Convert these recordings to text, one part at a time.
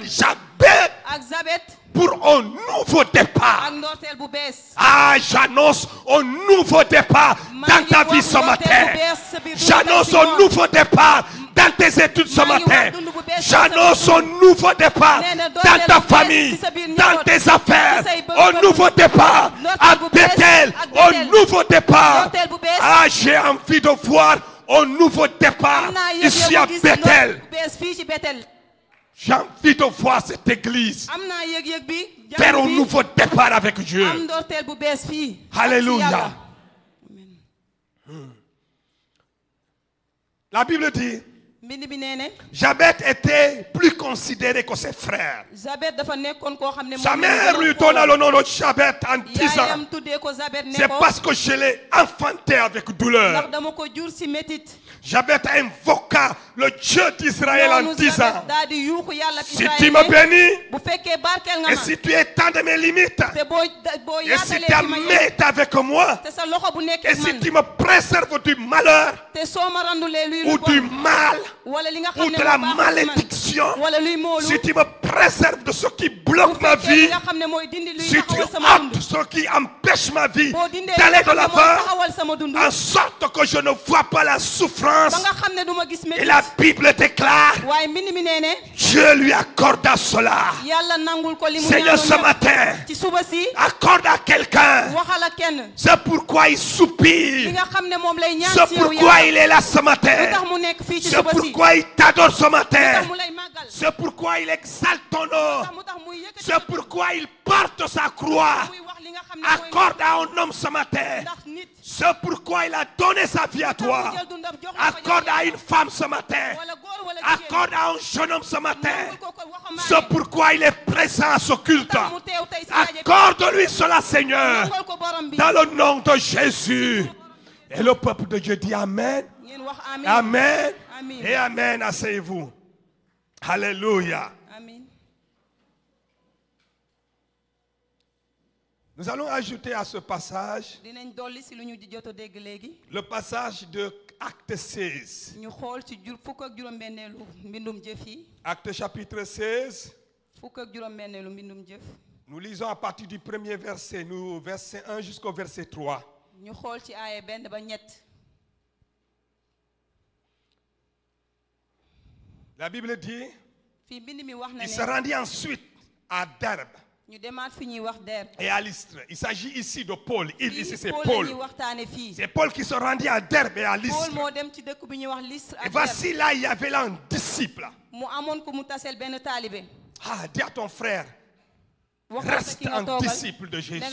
Jabet pour un nouveau départ. ak ndorteel bu bees. Ah, j'annonce un nouveau départ dans ta vie ce matin. J'annonce un nouveau départ dans tes études ce matin. J'annonce un nouveau départ dans ta famille, dans tes affaires. Un nouveau départ à Bethel. Un nouveau départ. Ah, j'ai envie de voir un nouveau départ ici à Bethel. J'ai envie de voir cette église faire un nouveau départ avec Dieu. Alléluia. La Bible dit, Jabet était plus considéré que ses frères. Sa mère lui donna le nom de Jabet en disant, c'est parce que je l'ai enfanté avec douleur. Jabet invoqua le Dieu d'Israël en disant, si tu me bénis, et si tu étends de mes limites, et si ta main est avec moi, et si tu me préserves du malheur, ou du mal, ou de la malédiction, si tu me préserves de ce qui bloque ma vie, si tu ôtes ce qui empêche ma vie d'aller de l'avant, en sorte que je ne vois pas la souffrance. Et la Bible déclare, Dieu lui accorda cela. Seigneur, ce matin, accorde à quelqu'un. C'est pourquoi il soupire. C'est pourquoi il est là ce matin. C'est pourquoi il t'adore ce matin. C'est pourquoi il exalte ton nom. C'est pourquoi il porte sa croix. Accorde à un homme ce matin. C'est pourquoi il a donné sa vie à toi. Accorde à une femme ce matin. Accorde à un jeune homme ce matin. C'est pourquoi il est présent à ce culte. Accorde-lui cela, Seigneur. Dans le nom de Jésus. Et le peuple de Dieu dit Amen. Amen. Et Amen. Asseyez-vous. Alléluia. Nous allons ajouter à ce passage le passage de Acte 16. Acte chapitre 16. Nous lisons à partir du premier verset, verset 1 jusqu'au verset 3. La Bible dit, il se rendit ensuite à Derbe et à Lystre. Il s'agit ici de Paul. Ici c'est Paul. C'est Paul qui se rendit à Derbe et à Lystre. Et voici là, il y avait là un disciple. Ah, dis à ton frère, reste un disciple de Jésus.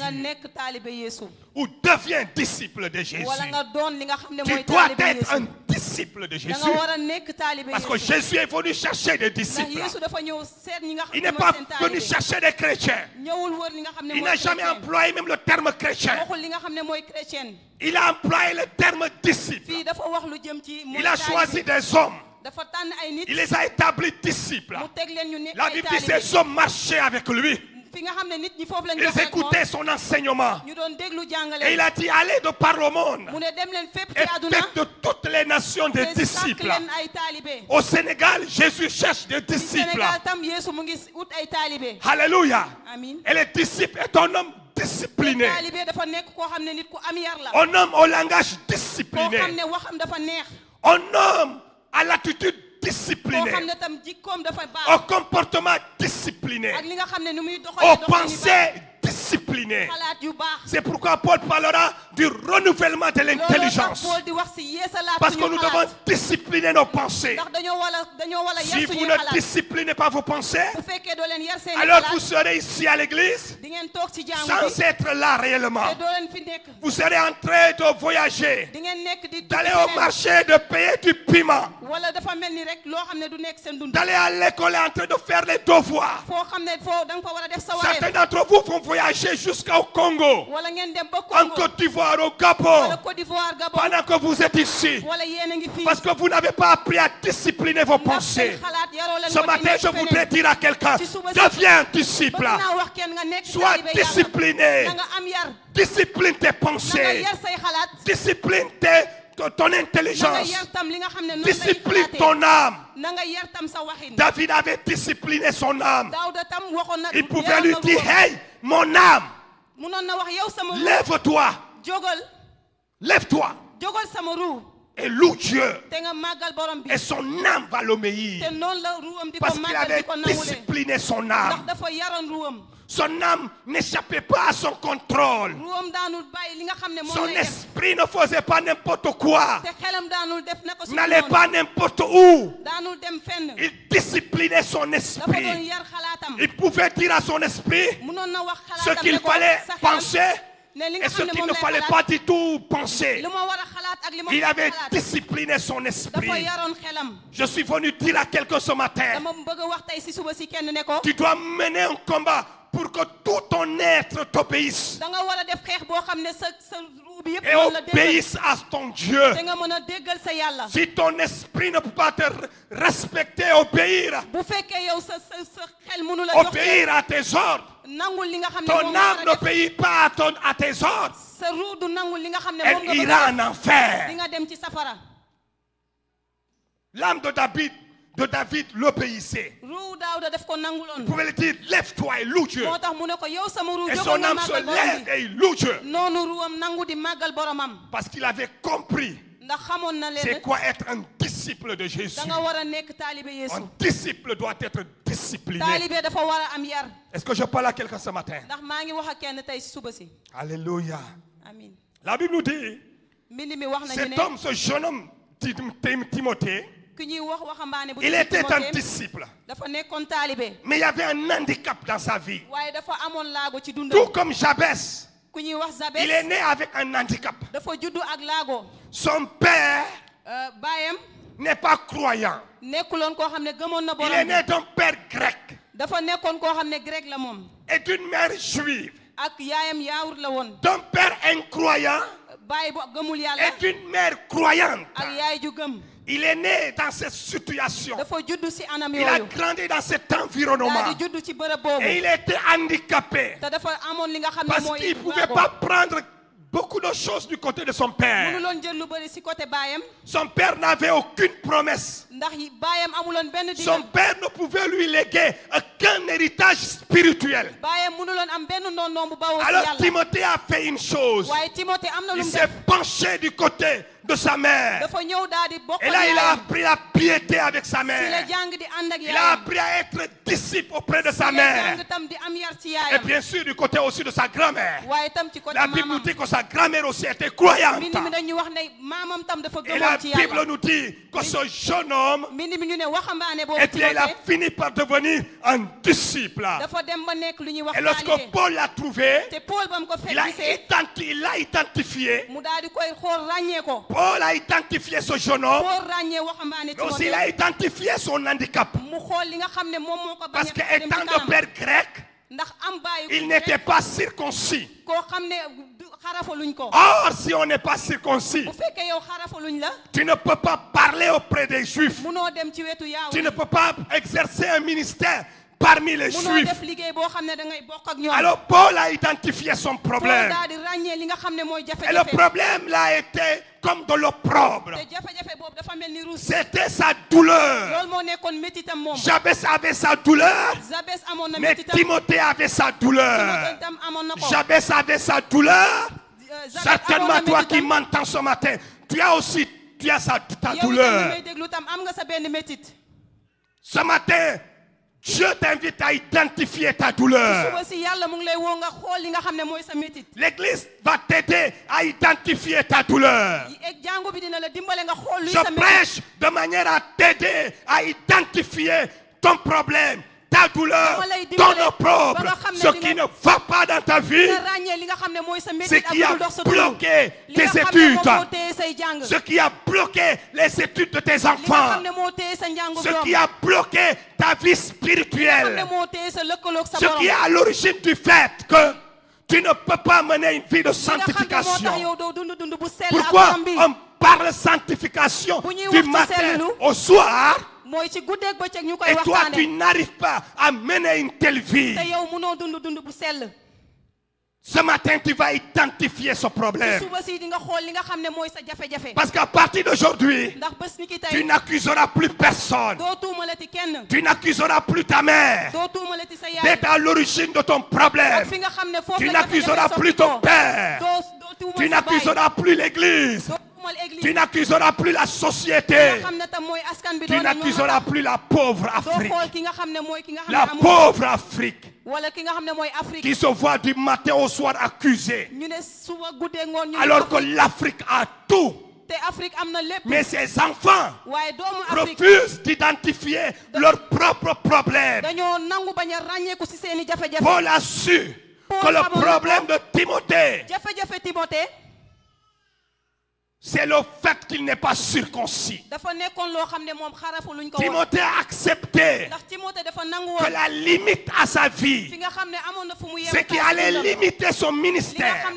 Ou deviens disciple de Jésus. Tu dois être un disciple de Jésus. Parce que Jésus est venu chercher des disciples. Il n'est pas venu chercher des chrétiens. Il n'a jamais employé même le terme chrétien. Il a employé le terme disciple. Il a choisi des hommes. Il les a établis disciples. La Bible dit que ces hommes marchaient avec lui. Ils écoutaient son enseignement. Et il a dit, allez de par le monde et faites de toutes les nations des disciples. Au Sénégal, Jésus cherche des disciples. Alléluia. Et le disciple est un homme discipliné. Un homme au langage discipliné. Un homme à l'attitude discipliné, au comportement discipliné, aux pensées disciplinées. C'est pourquoi Paul parlera du renouvellement de l'intelligence. Parce que nous devons discipliner nos pensées. Si vous ne disciplinez pas vos pensées, alors vous serez ici à l'église sans être là réellement. Vous serez en train de voyager, d'aller au marché, de payer du piment, d'aller à l'école en train de faire les devoirs. Certains d'entre vous vont voyager jusqu'au Congo, en Côte d'Ivoire, au Gabon, pendant que vous êtes ici, parce que vous n'avez pas appris à discipliner vos pensées. Ce matin, je voudrais dire à quelqu'un, deviens disciple, sois discipliné, discipline tes pensées, discipline ton intelligence. Discipline ton âme. David avait discipliné son âme. Il pouvait lui dire, hey, mon âme, lève-toi. Lève-toi. Et loue Dieu. Et son âme va l'obéir. Parce qu'il avait discipliné son âme. Son âme n'échappait pas à son contrôle. Son esprit ne faisait pas n'importe quoi. N'allait pas n'importe où. Il disciplinait son esprit. Il pouvait dire à son esprit ce qu'il fallait penser et ce qu'il ne fallait pas du tout penser. Il avait discipliné son esprit. Je suis venu dire à quelqu'un ce matin, tu dois mener un combat pour que tout ton être t'obéisse et obéisse à ton Dieu. Si ton esprit ne peut pas te respecter, obéir à tes ordres, ton âme n'obéit pas à tes ordres, elle ira en enfer. L'âme de David l'obéissait. Vous pouvez le dire, lève-toi et loue Dieu. Et son âme se lève et il loue Dieu. Parce qu'il avait compris c'est quoi être un disciple de Jésus. Un disciple doit être discipliné. Est-ce que je parle à quelqu'un ce matin? Alléluia. La Bible nous dit, cet homme, ce jeune homme, Timothée, il était un disciple. Mais il y avait un handicap dans sa vie. Tout comme Jabès, il est né avec un handicap. Son père n'est pas croyant. Il est né d'un père grec et d'une mère juive. D'un père incroyant et d'une mère croyante. Il est né dans cette situation. Il a grandi dans cet environnement. Et il était handicapé. Parce qu'il ne pouvait pas prendre beaucoup de choses du côté de son père. Son père n'avait aucune promesse. Son père ne pouvait lui léguer aucun héritage spirituel. Alors Timothée a fait une chose. Il s'est penché du côté de sa mère. Et là, il a appris la piété avec sa mère. Il a appris à être disciple auprès de sa mère. Et bien sûr, du côté aussi de sa grand-mère. La Bible nous dit que sa grand-mère aussi était croyante. Et la Bible nous dit que ce jeune homme, et bien, il a fini par devenir un disciple. Et lorsque Paul l'a trouvé, il l'a identifié. Paul a identifié ce jeune homme, mais aussi il a identifié son handicap. Parce qu'étant de père grec, il n'était pas circoncis. Or, si on n'est pas circoncis, tu ne peux pas parler auprès des Juifs. Tu ne peux pas exercer un ministère parmi les Juifs. Alors Paul a identifié son problème. Et le problème là a été comme de l'opprobre. C'était sa douleur. Jabès avait sa douleur, mais Timothée avait sa douleur. Jabès avait sa douleur. Certainement toi qui m'entends ce matin, tu as ta douleur. Ce matin, Dieu t'invite à identifier ta douleur. L'église va t'aider à identifier ta douleur. Je prêche de manière à t'aider à identifier ton problème, ta douleur, ton opprobre, ce qui ne va pas dans ta vie, ce qui a bloqué tes études, ce qui a bloqué les études de tes enfants, ce qui a bloqué ta vie spirituelle, ce qui est à l'origine du fait que tu ne peux pas mener une vie de sanctification. Pourquoi on parle sanctification du matin au soir? Et toi, tu n'arrives pas à mener une telle vie. Ce matin, tu vas identifier ce problème. Parce qu'à partir d'aujourd'hui, tu n'accuseras plus personne. Tu n'accuseras plus ta mère d'être à l'origine de ton problème. Tu n'accuseras plus ton père. Tu n'accuseras plus l'église. Tu n'accuseras plus la société. Tu n'accuseras plus la pauvre Afrique. La pauvre Afrique qui se voit du matin au soir accusée. Alors que l'Afrique a tout. Mais ces enfants refusent d'identifier leurs propres problèmes. Paul a su que le problème de Timothée, c'est le fait qu'il n'est pas circoncis. Timothée a accepté que la limite à sa vie, c'est qu'il allait limiter son ministère.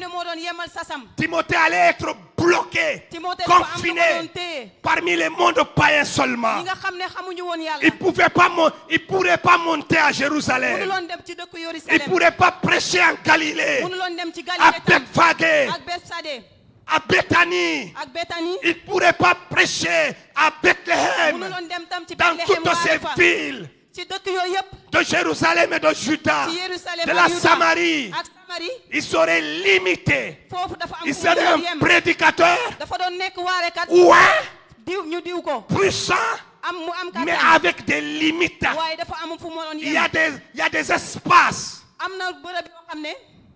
Timothée allait être bloqué, confiné parmi les mondes païens seulement. Il ne pourrait pas monter à Jérusalem. Il ne pourrait pas prêcher en Galilée, à Bethphagée, à Bethanie. Il ne pourrait pas prêcher à Bethléem, dans toutes ces villes de Jérusalem et de Juda, de la Samarie. Il serait limité. Il serait un prédicateur puissant, mais avec des limites. Il y a des espaces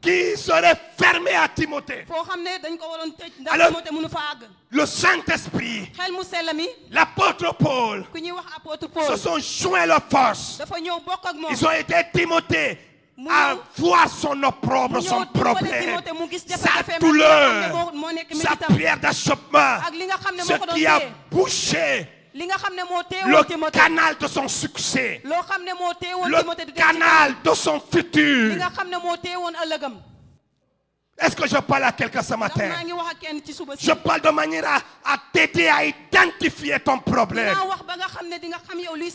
qui serait fermé à Timothée. Alors, le Saint-Esprit, l'apôtre Paul, se sont joints leurs forces. Ils ont aidé Timothée à voir son opprobre, son problème, sa douleur, sa prière d'achoppement, ce qui a bouché le canal de son succès, le canal de son futur. Est-ce que je parle à quelqu'un ce matin? Je parle de manière à t'aider à identifier ton problème.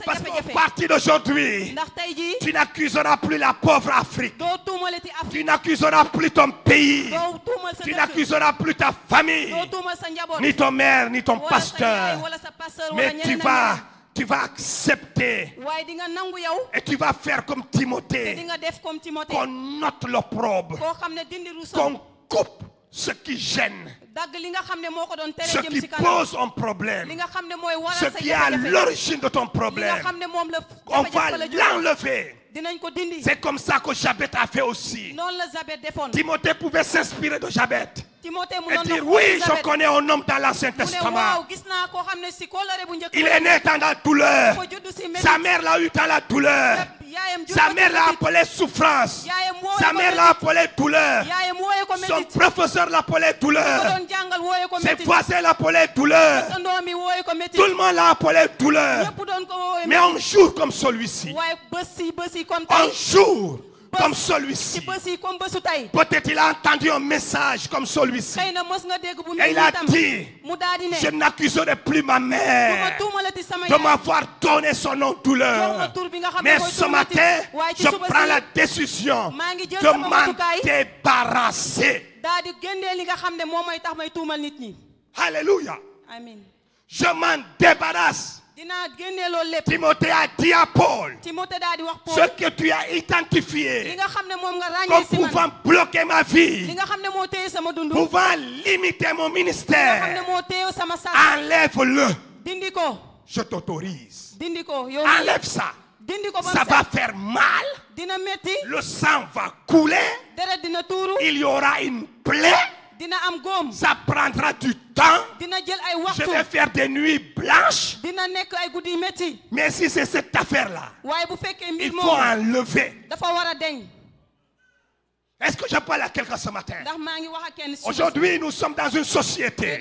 Parce qu'à partir d'aujourd'hui, tu n'accuseras plus la pauvre Afrique. Tu n'accuseras plus ton pays. Tu n'accuseras plus ta famille, ni ton mère, ni ton pasteur. Mais tu vas accepter et tu vas faire comme Timothée, qu'on note l'opprobre, qu'on coupe ce qui gêne, ce qui pose un problème, ce qui est à l'origine de ton problème. On va l'enlever. C'est comme ça que Jabet a fait aussi. Timothée pouvait s'inspirer de Jabet et dire: oui, je connais un homme dans l'Ancien Testament. Il est né dans la douleur. Sa mère l'a eu dans la douleur. Sa mère l'a appelé souffrance. Sa mère l'a appelé douleur. Son professeur l'appelait douleur. Ses voisins l'appelaient douleur. Tout le monde l'a appelé douleur. Mais un jour comme celui-ci, un jour comme celui-ci, peut-être il a entendu un message comme celui-ci et il a dit: je n'accuserai plus ma mère de m'avoir donné son nom douleur, mais ce matin je prends la décision de m'en débarrasser. Alléluia. Je m'en débarrasse. Timothée a dit à Paul: ce que tu as identifié comme pouvant bloquer ma vie, pouvant limiter mon ministère, enlève-le. Je t'autorise. Enlève ça. Ça va faire mal. Le sang va couler. Il y aura une plaie. Ça prendra du temps. Je vais faire des nuits blanches. Mais si c'est cette affaire-là, il faut enlever. Est-ce que je parle à quelqu'un ce matin? Aujourd'hui, nous sommes dans une société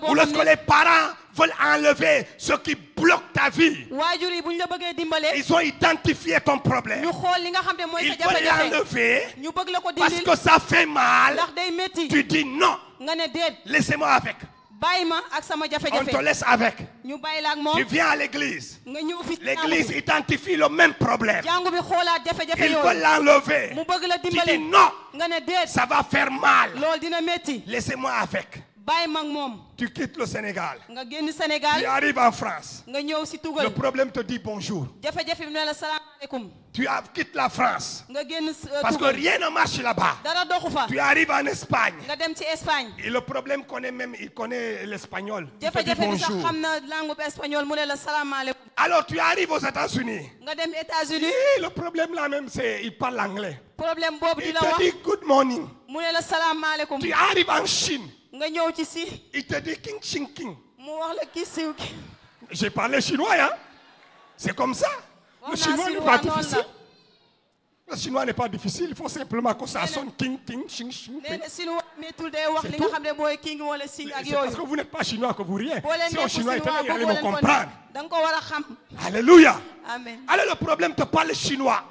où lorsque les parents veulent enlever ce qui bloque ta vie, ils ont identifié ton problème. Ils veulent l'enlever parce que ça fait mal. Tu dis non. Laissez-moi avec. On te laisse avec. Tu viens à l'église. L'église identifie le même problème. Ils veulent l'enlever. Tu dis non, ça va faire mal. Laissez-moi avec. Tu quittes le Sénégal. Tu arrives en France. Le problème te dit bonjour. Tu quittes la France. Parce que rien ne marche là-bas. Tu arrives en Espagne. Et le problème connaît même, il connaît l'espagnol. Il te dit bonjour. Alors tu arrives aux États-Unis. Et le problème là même, c'est il parle anglais. Il te dit good morning. Tu arrives en Chine. Il te dit king ching king. J'ai parlé chinois, hein? C'est comme ça. Le chinois n'est pas difficile. Le chinois n'est pas difficile. Il faut simplement que ça sonne king king ching ching. C'est parce que vous n'êtes pas chinois que vous riez. Si un chinois était là, il allait me comprendre. Alléluia. Alors le problème te parle chinois.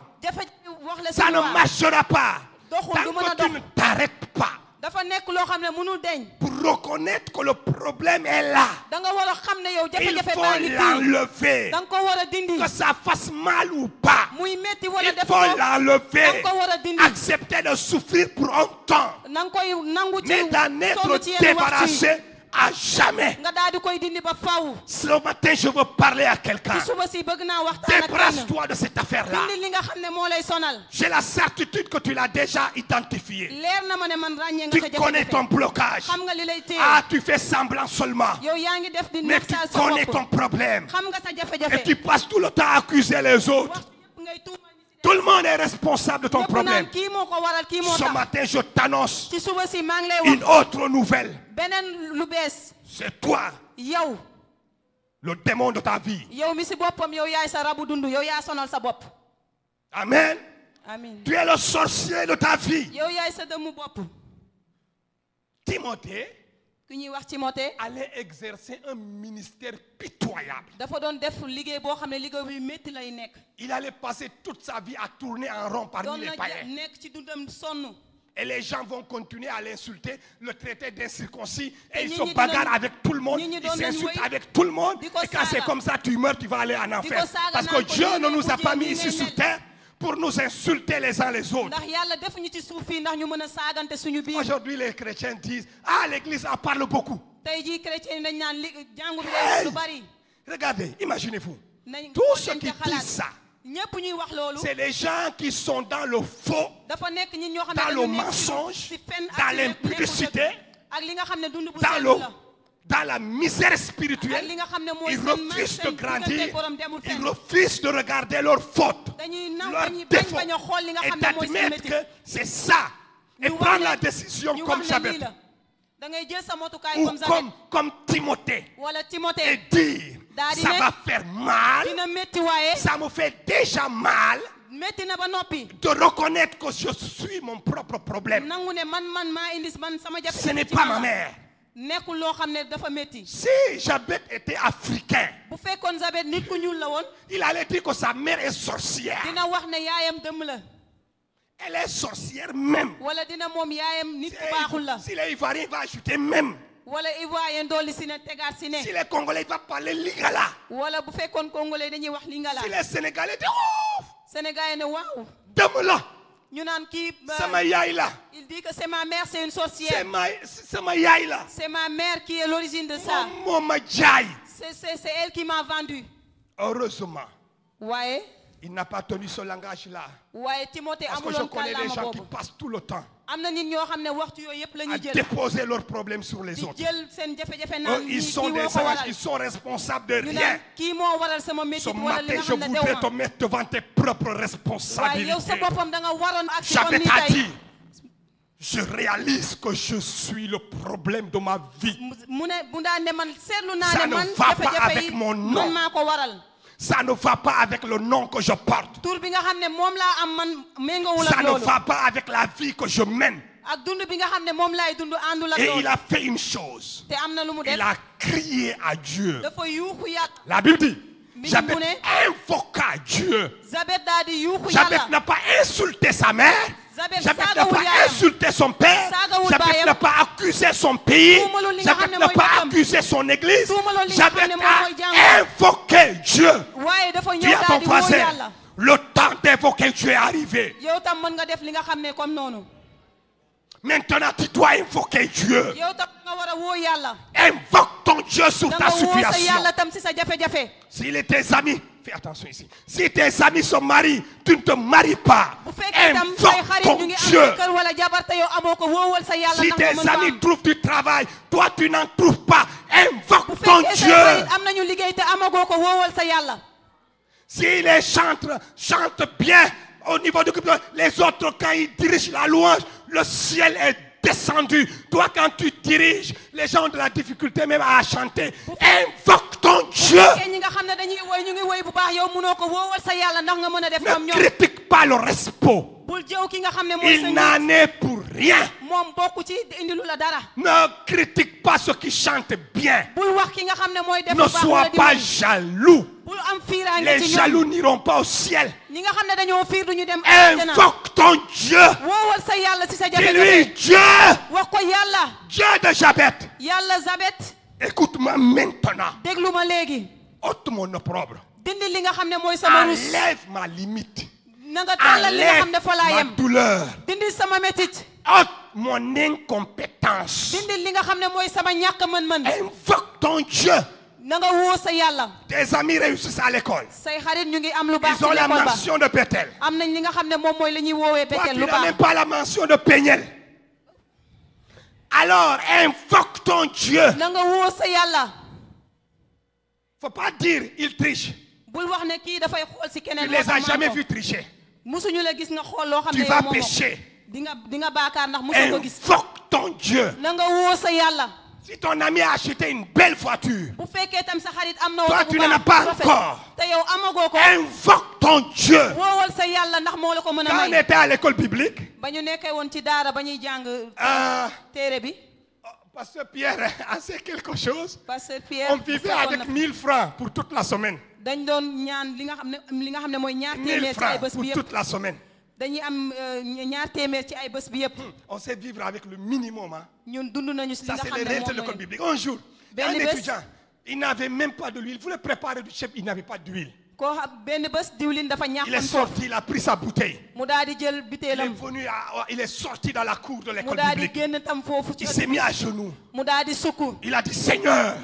Ça ne marchera pas. Tant que tu ne t'arrêtes pas. Pour reconnaître que le problème est là, il faut l'enlever. Que ça fasse mal ou pas, il faut l'enlever. Accepter de souffrir pour un temps, mais d'en être débarrassé à jamais. Ce matin, je veux parler à quelqu'un. Débarrasse-toi de cette affaire-là. J'ai la certitude que tu l'as déjà identifié. Tu connais ton blocage. Ah, tu fais semblant seulement. Mais tu connais ton problème. Et tu passes tout le temps à accuser les autres. Tout le monde est responsable de ton problème. Ce matin, je t'annonce une autre nouvelle. C'est toi, le démon de ta vie. Amen. Tu es le sorcier de ta vie. Timothée allait exercer un ministère pitoyable. Il allait passer toute sa vie à tourner en rond parmi les païens. Et les gens vont continuer à l'insulter, le traiter d'incirconcis. Et il se bagarre avec tout le monde. Il s'insulte avec tout le monde. Et quand c'est comme ça, tu meurs, tu vas aller en enfer. Parce que Dieu ne nous a pas mis ici sur terre pour nous insulter les uns les autres. Aujourd'hui, les chrétiens disent, ah, l'église en parle beaucoup. Hey, regardez, imaginez-vous. Tous ceux qui disent ça, c'est les gens qui sont dans le faux, dans le mensonge, dans l'impudicité, dans la misère spirituelle. Ils refusent de grandir, ils refusent de regarder leurs fautes, leurs défauts, et d'admettre que c'est ça, et prendre la décision comme Jabez, ou comme Timothée, et dire, ça va faire mal, ça me fait déjà mal de reconnaître que je suis mon propre problème. Ce n'est pas ma mère. Si Jabez était africain, il allait dire que sa mère est sorcière. Elle est sorcière même. Si les Ivoiriens vont ajouter même. Si les Congolais vont parler lingala. Si les Sénégalais disent ouf, demla. Il dit que c'est ma mère, c'est une sorcière. C'est ma mère qui est l'origine de ça. C'est elle qui m'a vendu. Heureusement. Ouais. Il n'a pas tenu ce langage-là. Parce que je connais des gens qui passent tout le temps à déposer leurs problèmes sur les autres. Ils sont des anges, ils sont responsables de rien. Ce matin, je voudrais te mettre devant tes propres responsabilités. Jabez a dit, je réalise que je suis le problème de ma vie. Ça ne va pas avec mon nom. Ça ne va pas avec le nom que je porte. Ça ne va pas avec la vie que je mène. Et il a fait une chose. Il a crié à Dieu. La Bible dit, Jabez invoqua Dieu. Jabez n'a pas insulté sa mère. Jabet n'a pas insulté son père. Jabet n'a pas accusé son pays. Jabet n'a pas accusé son église. Jabet a invoqué Dieu. Dis à ton voisin, le temps d'invoquer Dieu est arrivé. Maintenant, tu dois invoquer Dieu. Invoque ton Dieu sur ta situation. Si tes amis, fais attention ici. Si tes amis sont mariés, tu ne te maries pas. Invoque ton Dieu. Si tes amis trouvent du travail, toi tu n'en trouves pas. Invoque ton Dieu. Si les chantent bien au niveau du groupe, les autres quand ils dirigent la louange, le ciel est descendu. Toi quand tu diriges, les gens ont de la difficulté même à chanter. Invoque ton Dieu. Ne critique pas le respo. Il n'en est pour rien. Ne critique pas ceux qui chantent bien. Ne sois pas jaloux. Les jaloux n'iront pas au ciel. Invoque ton Dieu. Dis-lui Dieu. Dieu de Jabet. Écoute-moi maintenant. Ôte mon opprobre. Enlève ma limite. Enlève ma douleur. Ôte mon incompétence. Invoque ton Dieu. Tes amis réussissent à l'école. Ils ont la mention de Bethel. Toi, tu n'as même pas la mention de Péniel. Alors, invoque ton Dieu. Il ne faut pas dire il triche. Tu ne les as jamais vus tricher. Tu vas pécher. Invoque ton Dieu. Si ton ami a acheté une belle voiture, toi tu n'en as pas encore. Invoque ton Dieu. Quand on était à l'école biblique, Pasteur Pierre a fait quelque chose. On vivait avec 1000 francs pour toute la semaine. 1000 francs pour toute la semaine. On sait vivre avec le minimum. Hein? Ça, c'est les réalités de l'école biblique. Un jour, un étudiant, il n'avait même pas de l'huile. Il voulait préparer du chef, il n'avait pas d'huile. Il est sorti, il a pris sa bouteille. Il est sorti dans la cour de l'école biblique. Il s'est mis à genoux. Il a dit, Seigneur,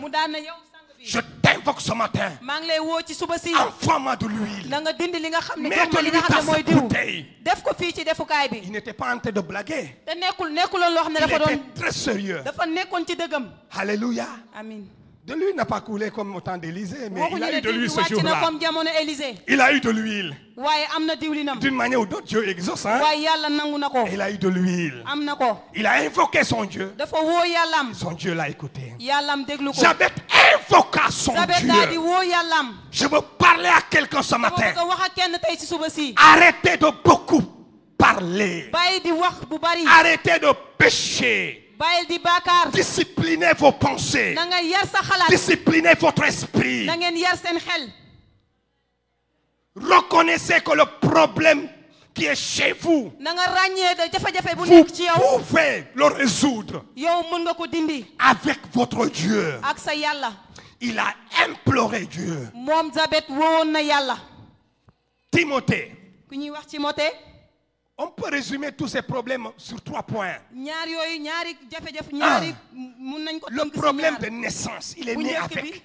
je t'invoque ce matin. Envoie-moi de l'huile. Mets de l'huile dans cette bouteille. Il n'était pas en train de blaguer. Il était très sérieux. Alléluia. Amen. De l'huile n'a pas coulé comme au temps d'Élisée, mais il a eu de l'huile ce jour-là. Il a eu de l'huile. D'une manière ou d'autre, Dieu exauce. Hein? Il a eu de l'huile. Il a invoqué son Dieu. Son Dieu l'a écouté. Jabet invoqua son Dieu. Je veux parler à quelqu'un ce matin. Arrêtez de beaucoup parler. Arrêtez de pécher. Disciplinez vos pensées. Disciplinez votre esprit. Reconnaissez que le problème qui est chez vous, vous pouvez le résoudre avec votre Dieu. Il a imploré Dieu. Timothée. On peut résumer tous ces problèmes sur 3 points. Le problème de naissance, il est né avec.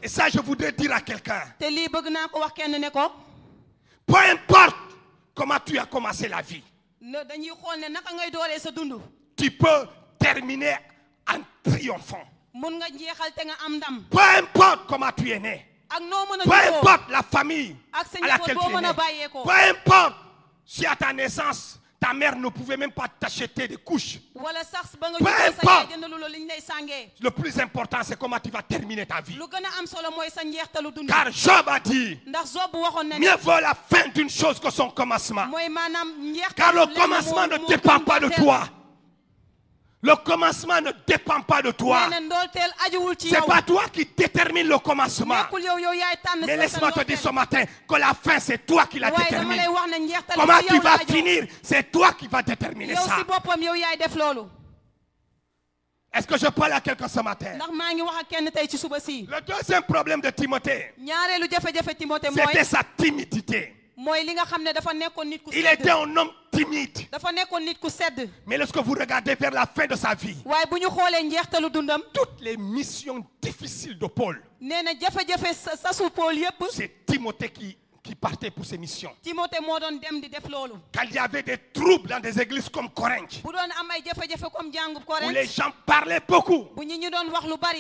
Et ça, je voudrais dire à quelqu'un. Peu importe comment tu as commencé la vie, tu peux terminer en triomphant. Peu importe comment tu es né, peu importe la famille à laquelle tu es né, peu importe. Si à ta naissance, ta mère ne pouvait même pas t'acheter des couches. Peu importe. Le plus important, c'est comment tu vas terminer ta vie. Car Job a dit, mieux vaut la fin d'une chose que son commencement. Car le commencement ne dépend pas de toi. Le commencement ne dépend pas de toi. C'est pas toi qui détermine le commencement. Mais laisse-moi te dire ce matin que la fin, c'est toi qui la détermine. Comment tu vas finir, c'est toi qui vas déterminer ça. Est-ce que je parle à quelqu'un ce matin? Le deuxième problème de Timothée, c'était sa timidité. Il était un homme timide. Mais lorsque vous regardez vers la fin de sa vie, toutes les missions difficiles de Paul, c'est Timothée qui partait pour ses missions. Quand il y avait des troubles dans des églises comme Corinthe, où les gens parlaient beaucoup,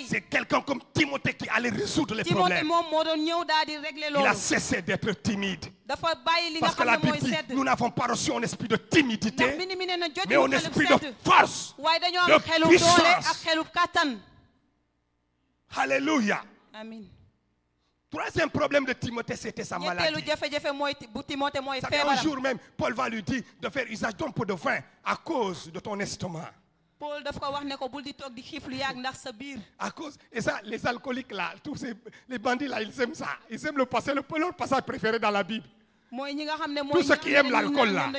c'est quelqu'un comme Timothée qui allait résoudre les problèmes. Il a cessé d'être timide. Parce que la Bible dit, nous n'avons pas reçu un esprit de timidité, mais un esprit de force, de puissance. Alléluia. Amen. Troisième problème de Timothée, c'était sa maladie. Un jour même, Paul va lui dire de faire usage d'un peu de vin à cause de ton estomac. À cause, et ça, les alcooliques là, tous les bandits là, ils aiment ça. Ils aiment le passage, leur passage préféré dans la Bible. Tous ceux qui aiment l'alcool là.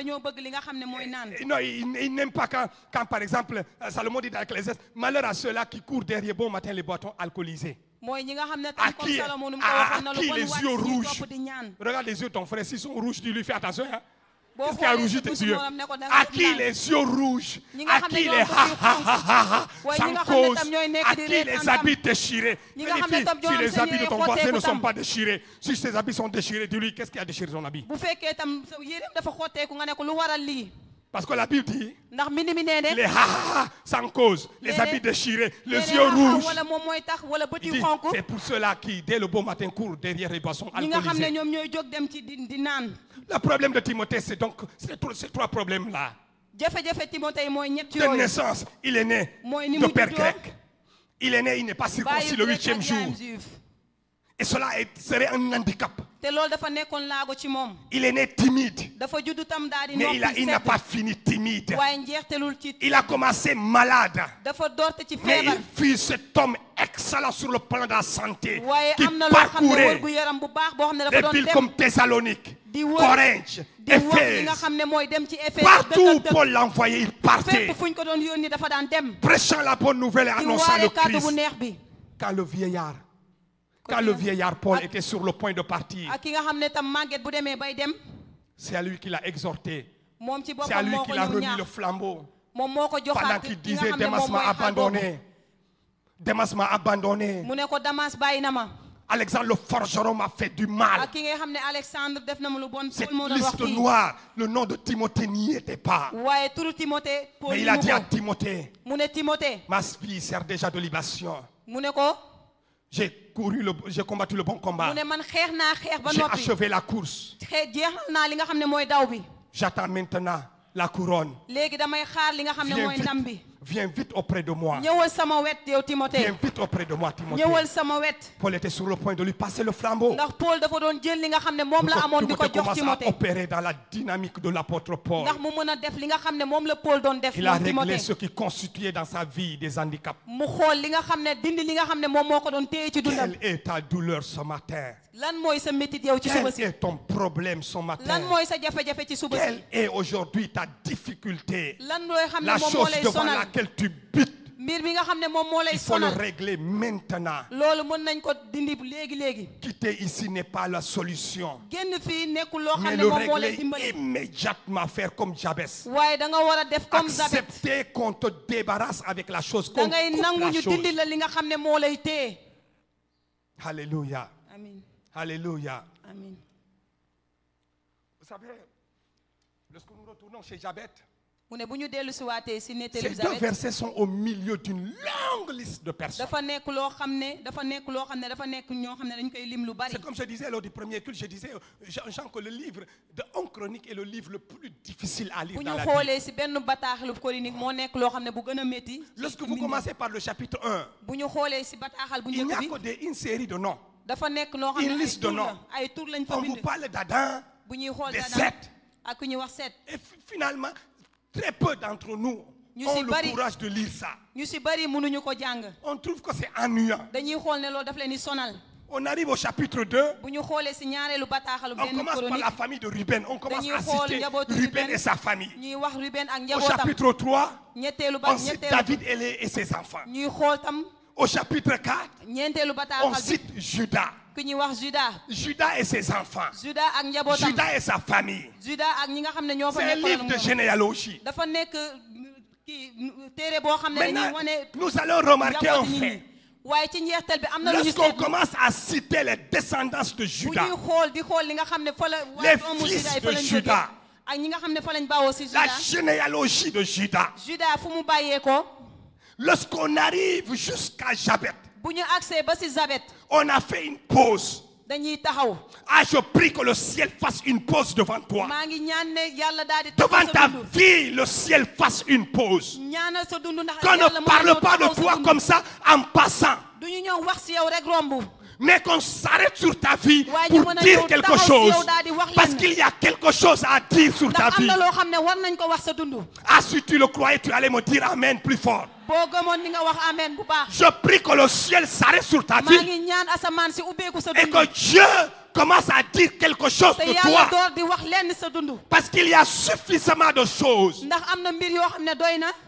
Non, ils n'aiment pas quand par exemple, Salomon dit dans Ecclésiaste, malheur à ceux-là qui courent derrière bon matin les boissons alcoolisés. À qui les yeux rouges? Regarde les yeux de ton frère, s'ils sont rouges, tu lui fais attention. Hein? Qu'est-ce qui a rougi tes yeux? À qui les yeux rouges? À qui les sans cause? À qui les habits déchirés? Si les habits de ton voisin ne sont pas déchirés, si ses habits sont déchirés, dis-lui, qu'est-ce qui a déchiré son habit? Parce que la Bible dit, les sans cause, les habits déchirés, les yeux rouges. C'est pour ceux-là qui, dès le bon matin, courent derrière les boissons alcoolisées. Le problème de Timothée, c'est donc ces trois problèmes-là. De naissance, il est né de père grec. Il est né, il n'est pas circoncis le 8e jour. Et cela serait un handicap. Il est né timide. Mais il n'a pas fini timide. Il a commencé malade. Mais il fut cet homme excellent sur le plan de la santé. Qui parcourait des villes comme Thessalonique, Corinthe, Éphèse. Partout où Paul l'envoyait, il partait. Prêchant la bonne nouvelle et annonçant le Christ. Quand le vieillard Paul était sur le point de partir, c'est à lui qu'il a exhorté. C'est à lui qu'il a remis le flambeau. Pendant qu'il disait, Damas m'a abandonné. Damas m'a abandonné. Alexandre le forgeron m'a fait du mal. Cette liste noire, le nom de Timothée n'y était pas. Mais il a dit à Timothée, ma vie sert déjà de libation. J'ai combattu le bon combat. J'ai achevé la course. J'attends maintenant la couronne. Viens vite auprès de moi. Viens vite auprès de moi, Timothée. Paul était sur le point de lui passer le flambeau. Timothée commence à opérer dans la dynamique de l'apôtre Paul. Il a réglé ce qui constituait dans sa vie des handicaps. Quelle est ta douleur ce matin? Quel est ton problème ce matin? Quelle est aujourd'hui ta difficulté? La chose devant laquelle tu butes, il faut le régler maintenant. Quitter ici n'est pas la solution. Mais le régler immédiatement, faire comme Jabès. Accepter qu'on te débarrasse avec la chose, qu'on coupe la chose. Alléluia. Amen. Alléluia. Amen. Vous savez, lorsque nous retournons chez Jabès, ces deux versets sont au milieu d'une longue liste de personnes. C'est comme je disais lors du premier culte, je disais Jean que le livre de 1 Chronique est le livre le plus difficile à lire dans la Bible. Lorsque vous commencez par le chapitre 1, il n'y a que une série de noms. Une liste de noms. On vous parle d'Adam, de Seth. Et finalement, très peu d'entre nous ont le courage de lire ça. On trouve que c'est ennuyant. On arrive au chapitre 2. On commence par la famille de Ruben. On commence à citer Ruben et sa famille. Au chapitre 3, on cite David et ses enfants. Au chapitre 4, on cite Judas. Judas et ses enfants. Judas et sa famille. C'est un livre de généalogie. Maintenant, nous allons remarquer un fait. Lorsqu'on commence à citer les descendants de Judas, les fils de Judas, la généalogie de Judas, lorsqu'on arrive jusqu'à Jabet, on a fait une pause. Ah, je prie que le ciel fasse une pause devant toi. Devant ta vie, le ciel fasse une pause. Qu'on ne parle pas de toi comme ça en passant. Mais qu'on s'arrête sur ta vie pour dire quelque chose. Parce qu'il y a quelque chose à dire sur ta vie. Ah, si tu le croyais, tu allais me dire Amen plus fort. Je prie que le ciel s'arrête sur ta vie. Et que Dieu commence à dire quelque chose de toi. Parce qu'il y a suffisamment de choses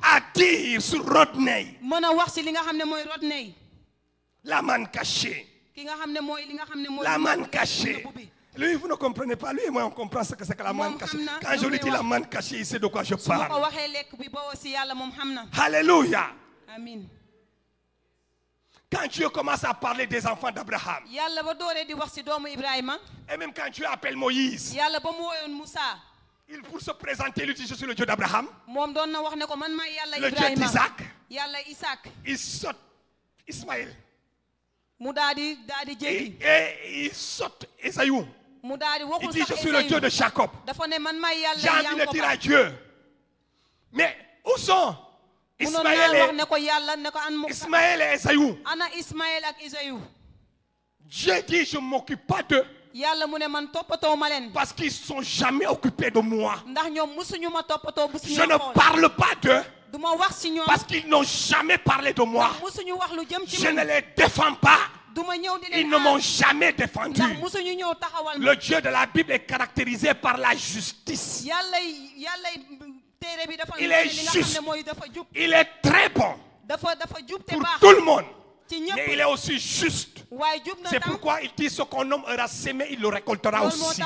à dire sur Rodney. La manne cachée. La manne cachée. Lui, vous ne comprenez pas. Lui et moi, on comprend ce que c'est que la manne cachée. Quand je lui dis la manne cachée, il sait de quoi je parle. Alléluia. Amen. Quand Dieu commence à parler des enfants d'Abraham, et même quand Dieu appelle Moïse, il pour se présenter, il dit je suis le Dieu d'Abraham, le Dieu d'Isaac, il saute Ismaël. Et il saute Esaïou. Il dit je suis le Dieu de Jacob. J'ai envie de dire à Dieu. Mais où sont Ismaël et Esaïou? Dieu dit je ne m'occupe pas d'eux. Parce qu'ils ne sont jamais occupés de moi. Je ne parle pas d'eux. Parce qu'ils n'ont jamais parlé de moi. Je ne les défends pas. Ils ne m'ont jamais défendu. Le Dieu de la Bible est caractérisé par la justice. Il est juste. Il est très bon pour tout le monde. Mais il est aussi juste. C'est pourquoi il dit ce qu'un homme aura sémé, il le récoltera aussi.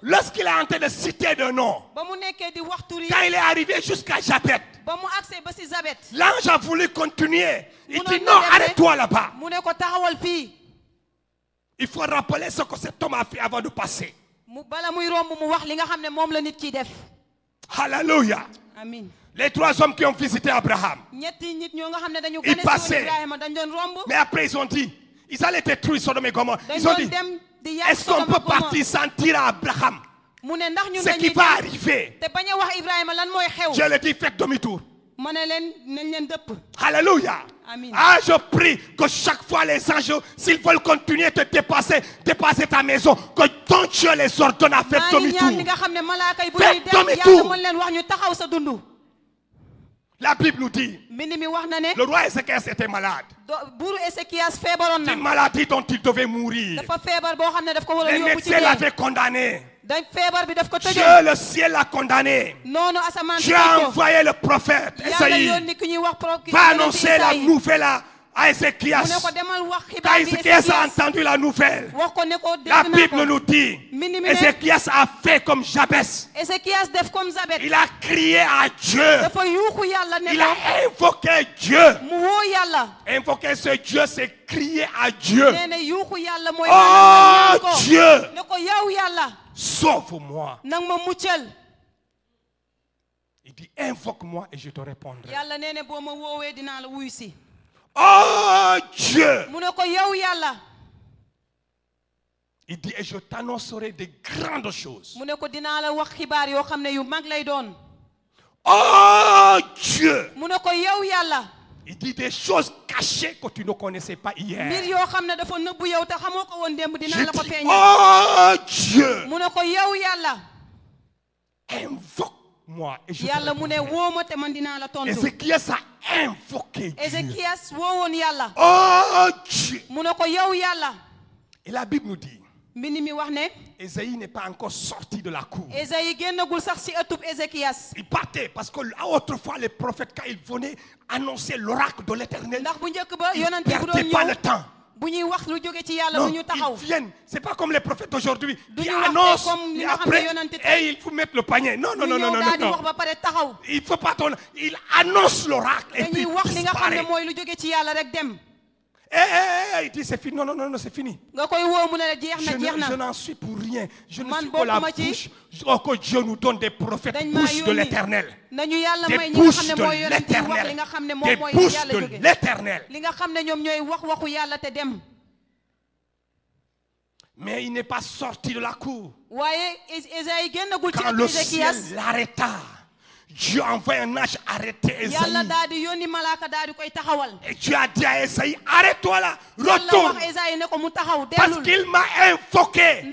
Lorsqu'il est en train de citer de nom, quand il est arrivé jusqu'à Jabet, l'ange a voulu continuer. Il dit non, arrête-toi là-bas. Il faut rappeler ce que cet homme a fait avant de passer. Alléluia. Amen. Les trois hommes qui ont visité Abraham, ils passaient. Mais après ils ont dit, ils allaient détruire Sodome et Gomorrhe. Ils ont dit, est-ce qu'on peut partir sans dire à Abraham ce qui va arriver? Je leur dis, faites demi-tour. Alléluia. Ah, je prie que chaque fois les anges, s'ils veulent continuer de dépasser ta maison, que ton Dieu les ordonne à faire demi-tour. Faites demi-tour. La Bible nous dit, le roi Ézéchias était malade. Une maladie dont il devait mourir. Les médecins l'avaient condamné. Dieu, le ciel l'a condamné. Dieu a envoyé le prophète Esaïe. Va annoncer la nouvelle à Ézéchias. Quand Ézéchias a entendu la nouvelle, la Bible nous dit, Ézéchias a fait comme Jabès. Il a crié à Dieu. Il a invoqué Dieu. Invoquer ce Dieu, c'est crier à Dieu. Oh Dieu, sauve-moi. Il dit, invoque-moi et je te répondrai. Oh Dieu. Il dit, et je t'annoncerai de grandes choses. Oh Dieu. Il dit des choses cachées que tu ne connaissais pas hier. Je dis, oh Dieu. Invoque moi et je te yàlla mu ne woo ma te man dinaa la tontu. Ézéchias a invoqué Dieu. Ézéchias woowoon yàlla. Oh Dieu. mu ne ko yow yàlla. Et la Bible nous dit. mbind mi wax ne. Ésaïe n'est pas encore sorti de la cour. Ésaïe génnagul sax ci ëttub Ézéchias. Il partait parce que autrefois les prophètes quand ils venaient annoncer l'oracle de l'Éternel. ndax bu njëkk ba yonent bu doon pas le temps. bu ñuy wax lu jóge ci yàlla lu ñu taxaw. Ils viennent, c'est pas comme les prophètes d'aujourd'hui qui annoncent et après et il faut mettre le panier. Non. wax ba pare taxaw. Il faut pas tourner. Il annonce l'oracle et puis wax li nga xam ne mooy lu jóge ci yàlla rek dem. Il dit c'est fini. Non, c'est fini. Je n'en suis pour rien. Je ne suis que la bouche. Que Dieu nous donne des prophètes, bouche de l'Éternel. Des bouches de l'Éternel. Des bouches de l'Éternel. Mais il n'est pas sorti de la cour. Quand le ciel l'arrêta, Dieu envoie un ange arrêter Esaïe. Et Dieu a dit à Esaïe, arrête-toi là, retourne. Parce qu'il m'a invoqué.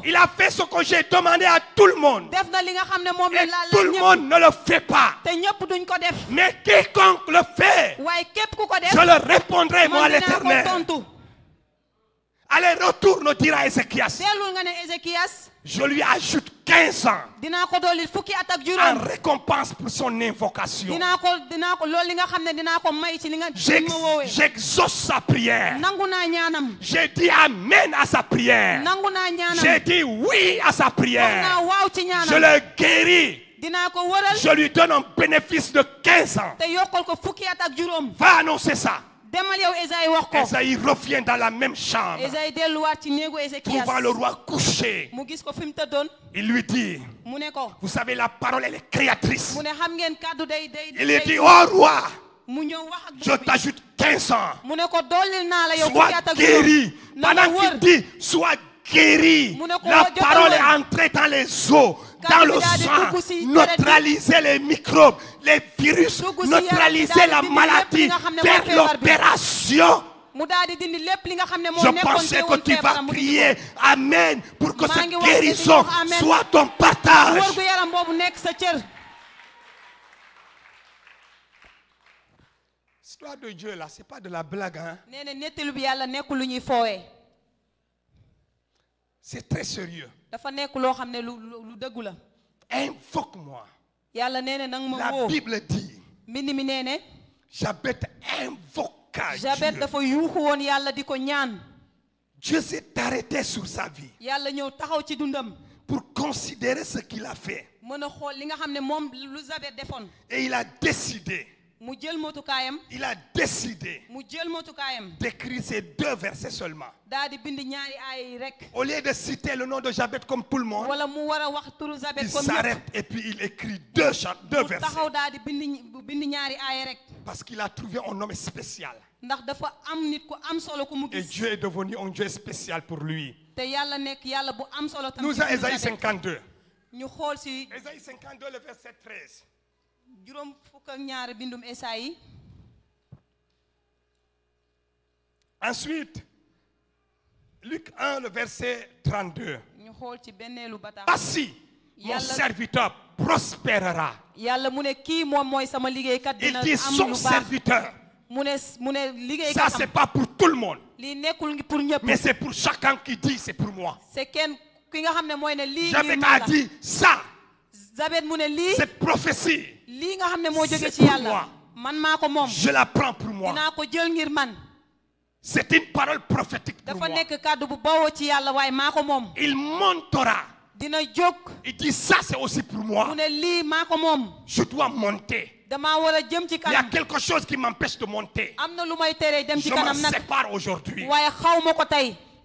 Il a fait ce que j'ai demandé à tout le monde. Et tout le monde ne le fait pas. Mais quiconque le fait, je le répondrai moi l'Éternel. Allez, retourne dire à Ézéchias. Je lui ajoute 15 ans en récompense pour son invocation. J'exauce sa prière. J'ai dit amen à sa prière. J'ai dit oui à sa prière. Je le guéris. Je lui donne un bénéfice de 15 ans. Va annoncer ça. Esaïe revient dans la même chambre. Trouvant le roi couché. Il lui dit, vous savez, la parole elle est créatrice. Il lui dit, oh roi, je t'ajoute 15 ans. Sois guéri. Pendant qu'il dit, sois guéri. La parole est entrée dans les os, dans le sang, neutraliser les microbes, les virus, neutraliser la maladie, faire l'opération. Je pensais que tu vas crier amen pour que cette guérison soit ton partage. L'histoire de Dieu là, c'est pas de la blague, hein? C'est très sérieux. Invoque-moi. La Bible dit, Jabet invoqua Dieu. Dieu s'est arrêté sur sa vie pour considérer ce qu'il a fait. Et il a décidé. Il a décidé d'écrire ces 2 versets seulement. Au lieu de citer le nom de Jabet comme tout le monde, il s'arrête et puis il écrit 2 versets. Parce qu'il a trouvé un homme spécial. Et Dieu est devenu un Dieu spécial pour lui. Nous avons Ésaïe 52. Ésaïe 52, le verset 13. Ensuite, Luc 1, le verset 32. Ainsi, mon serviteur prospérera. Il dit son serviteur. Ça, c'est pas pour tout le monde. Mais c'est pour chacun qui dit c'est pour moi. J'avais qu'à dire ça. Cette prophétie, c'est pour moi. Je la prends pour moi. C'est une parole prophétique pour moi. Il montera. Il dit ça c'est aussi pour moi. Je dois monter. Il y a quelque chose qui m'empêche de monter. Je m'en sépare aujourd'hui.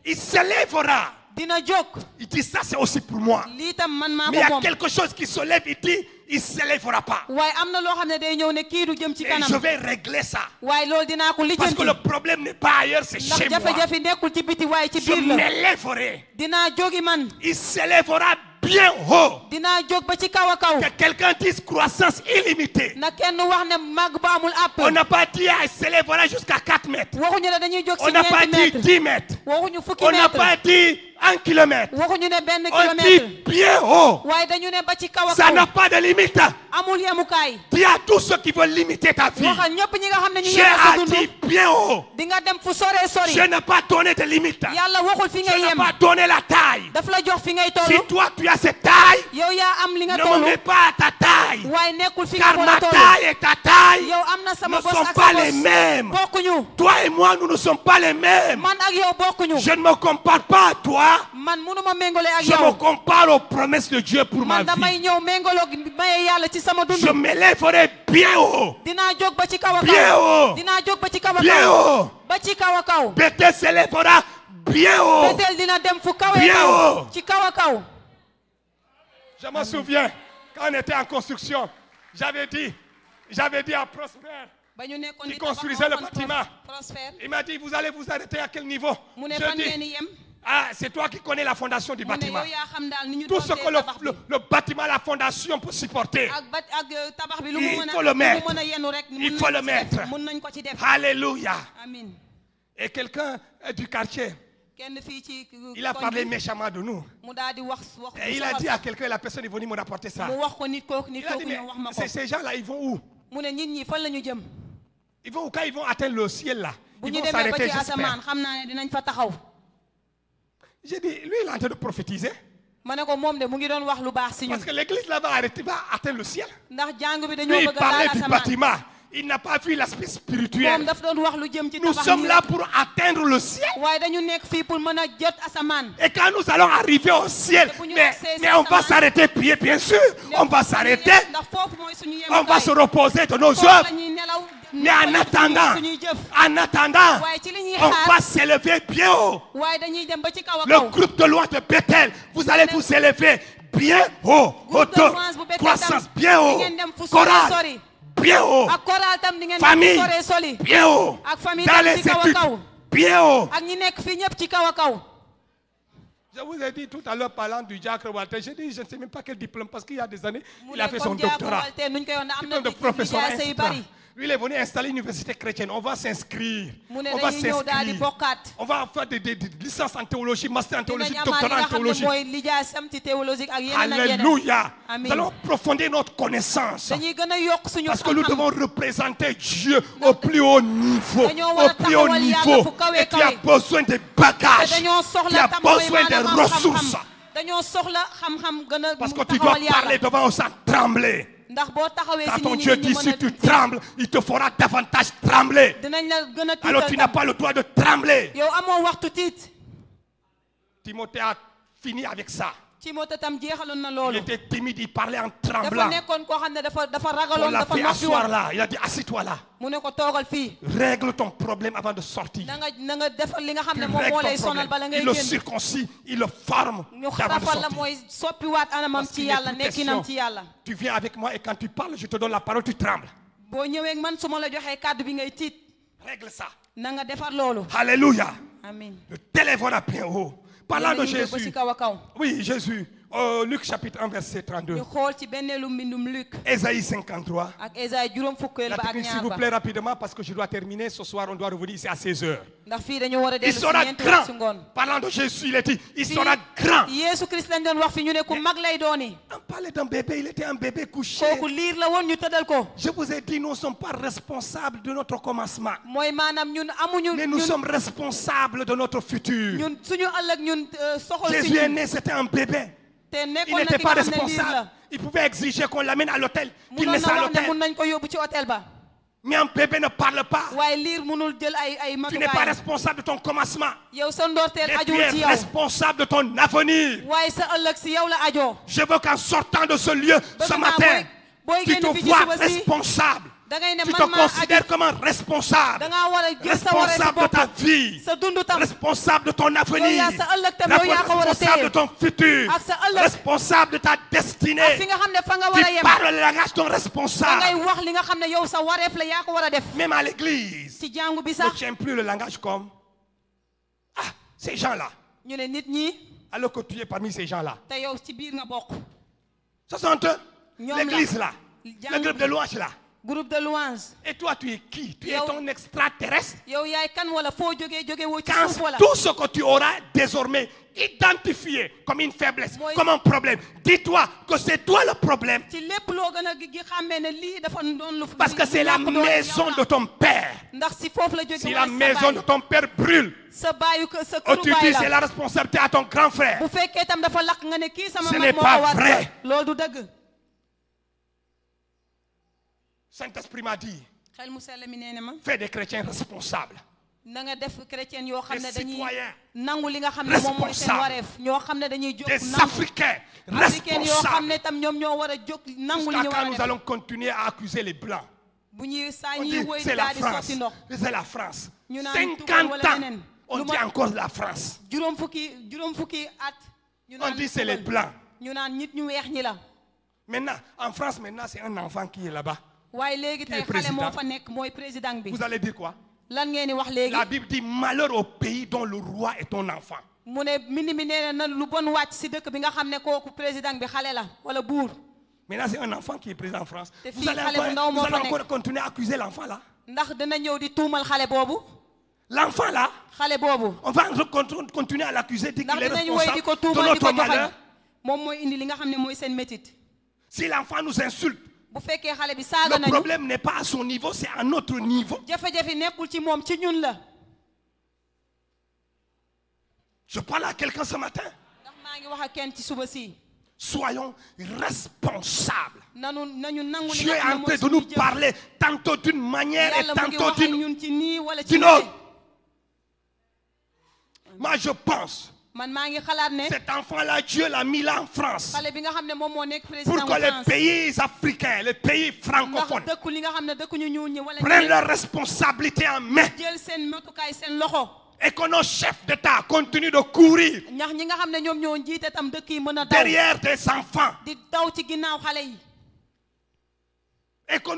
Il s'élèvera. Il dit ça c'est aussi pour moi. Mais il y a quelque chose qui se lève, il dit il ne s'élèvera pas. Et je vais régler ça. Parce que le problème n'est pas ailleurs, c'est chez moi. Je m'élèverai. Il s'élèvera bien haut. Que quelqu'un dise croissance illimitée. On n'a pas dit s'élèvera jusqu'à 4 mètres. On n'a pas dit 10 mètres. On n'a pas dit 1 kilomètre. On dit bien haut. Ça n'a pas de limite. Dis à tous ceux qui veulent limiter ta vie. J'ai dit bien haut. Je n'ai pas donné de limite. Je n'ai pas donné la taille. Si toi tu as cette taille, ne me mets pas à ta taille. Car ma taille et ta taille ne sont pas les mêmes. Toi et moi, nous ne sommes pas les mêmes. Je ne me compare pas à toi. Je me compare aux promesses de Dieu pour ma vie. Je m'élèverai bien haut. Bien haut. Bien haut. Bethel s'élèvera bien haut. Bien haut. Je me souviens, quand on était en construction, j'avais dit à Prosper, qui construisait le bâtiment, il m'a dit, vous allez vous arrêter à quel niveau? Je dis, ah, c'est toi qui connais la fondation du bâtiment. Tout ce que le bâtiment, la fondation peut supporter, il faut le mettre. Il faut le mettre. Alléluia. Et quelqu'un du quartier, il a parlé méchamment de nous. Et il a dit à quelqu'un, la personne est venue me rapporter ça. Il a dit, mais ces gens-là, ils vont où? Ils vont où? Quand ils vont atteindre le ciel là, ils vont s'arrêter, j'espère. J'ai dit, lui il est en train de prophétiser. Parce que l'église là va atteindre le ciel. Lui il parlait du bâtiment. Il n'a pas vu l'aspect spirituel. Nous sommes là pour atteindre le ciel. Et quand nous allons arriver au ciel, mais on va s'arrêter pied, bien sûr. On va s'arrêter. On va se reposer de nos œuvres. Mais en attendant, on va s'élever bien haut. Le groupe de loin de Bethel, vous allez vous élever bien haut. Hauteur, croissance, bien haut. Chorale, bien haut. Famille, bien haut. Dans les études, bien haut. Je vous ai dit tout à l'heure parlant du Jack Walter, j'ai dit je ne sais même pas quel diplôme parce qu'il y a des années, il a fait son doctorat. Diplôme de professeur. Lui, il est venu installer une université chrétienne. On va s'inscrire. On va s'inscrire. On va faire des licences en théologie, master en théologie, doctorat en théologie. Alléluia. Nous allons approfondir notre connaissance. Parce que nous devons représenter Dieu au plus haut niveau. Au plus haut niveau. Et tu as besoin de bagages. Tu as besoin de ressources. Parce que tu dois parler devant eux sans trembler. Quand ton Dieu dit si tu trembles, il te fera davantage trembler. Alors tu n'as pas le droit de trembler. Timothée a fini avec ça. Il était timide, il parlait en tremblant. On l'a fait asseoir là. Il a dit assis-toi là. Règle ton problème avant de sortir. Il le circoncis, il le forme avant de sortir. Tu viens avec moi et quand tu parles, je te donne la parole, tu trembles. Règle ça. Alléluia. Le téléphone à bien haut. Parlant de Jésus. Oui, Jésus. Luc chapitre 1 verset 32. Ésaïe 53. La technique s'il vous plaît rapidement parce que je dois terminer. Ce soir on doit revenir ici à 16h. Il sera grand. Parlant de Jésus, il a dit, il sera grand. On parlait d'un bébé, il était un bébé couché. Je vous ai dit, nous ne sommes pas responsables de notre commencement. Mais nous sommes responsables de notre futur. Jésus est né, c'était un bébé. Il n'était pas responsable. Il pouvait exiger qu'on l'amène à l'hôtel, qu'il laisse à l'hôtel. Mais un bébé ne parle pas. Tu n'es pas responsable de ton commencement. Mais tu es responsable de ton avenir. Je veux qu'en sortant de ce lieu ce matin, tu te vois responsable. Tu te considères comme un responsable. Responsable de ta vie. Responsable de ton avenir. Responsable de ton futur. Responsable de ta destinée. Tu parles le langage d'un responsable. Même à l'église, ne tiens plus le langage comme ces gens-là. alors que tu es parmi ces gens-là. te yow ci biir nga bokk. Ce sont eux. ñoom L'église là. Le groupe de louange là. Groupe de louange. Et toi, tu es qui? Tu es un extraterrestre. Yow yaay kan wala foo jógee woo ci Quand suuf wala. tout ce que tu auras désormais identifié comme une faiblesse, comme un problème, dis-toi que c'est toi le problème. ci lépp loo gën a gi xàmmee ne lii dafa doon lu. Parce que c'est la maison de ton père. ndax si foofu la jógee Si la maison de ton père brûle, sa baayu ko sa oh, këru tu baay dis c'est la responsabilité à ton grand frère. bu fekkee tam dafa lakk nga ne kii sama Ce mag n'est moo pas ko war vrai. loolu du dëgg. Saint-Esprit m'a dit, xel mu sell mi nee na ma. fais des chrétiens responsables. na nga def chrétien yoo xam ne Des dañuy citoyens nangu li nga xam ne moom mooy seen responsables. wareef ñoo xam ne dañuy jóg Des nangu Africains africain yoo xam responsables. ne tam ñoom ñoo war a jóg nangu li Jusqu'à ñu war quand a nous def allons continuer à accuser les Blancs? bu ñuy saa On ñuy dit wëy c'est la daal di France. sotti ndox C'est la France. ñu naan 50 tugal wala ans, leneen on lu dit ma encore la France. juróom fukki at ñu On naan dit c'est les tugal. Blancs. ñu naan nit ñu weex ñi la Maintenant, en France, maintenant, c'est un enfant qui est là-bas. waaye léegi Qui est tey xale moo président? fa nekk mooy président bi Vous allez dire quoi? lan ngeen di wax léegi La Bible dit malheur au pays dont le roi est ton enfant. mu ne mbind mi nee na lu bon wàcc si dëkk bi nga xam ne kooku président bi xale la wala buur. Maintenant, c'est un enfant qui est président en France. Te Vous fii allez xale bu ndaw moo fa nekk. encore continuer à accuser l'enfant là. ndax dina ñëw di tuumal xale boobu L'enfant là, xale boobu on va continuer à l'accuser, dire ndax qu'il est dinañ woy di ko responsable de tuumal di ko notre joxañ malheur. moom mooy indi li nga xam ne mooy seen métit. Si l'enfant nous insulte, bu fekkee xale bi saaga le nañu problème n'est pas à son niveau, c'est à notre niveau. jafe-jafe nekkul ci moom ci ñun la. Je parle à quelqu'un ce matin. ndax maa ngi wax ak kenn ci suba si. Soyons responsables. nañu nangu li Dieu est nga xam en ne train mooy de nous suñu jëf. parler tantôt d'une manière et yàlla mu ngi tantôt wax ak d'une ñun ci nii wala ci autre. nee. Moi, je pense, man maa ngi xalaat ne cet enfant-là, Dieu l'a mis là en France xale bi nga xam ne moom moo nekk président pour que wu les France pays africains, les pays ndax francophones dëkku li nga xam ne dëkku ñu ñuul ñi wala prennent leurs responsabilités en main jël seen motukaay seen loxo et que nos chefs d'État continuent de courir ñax ñi nga xam ne ñoom ñoo jiite tam dëkk yi mën a daw derrière des enfants di daw ci ginnaaw xale yi. et que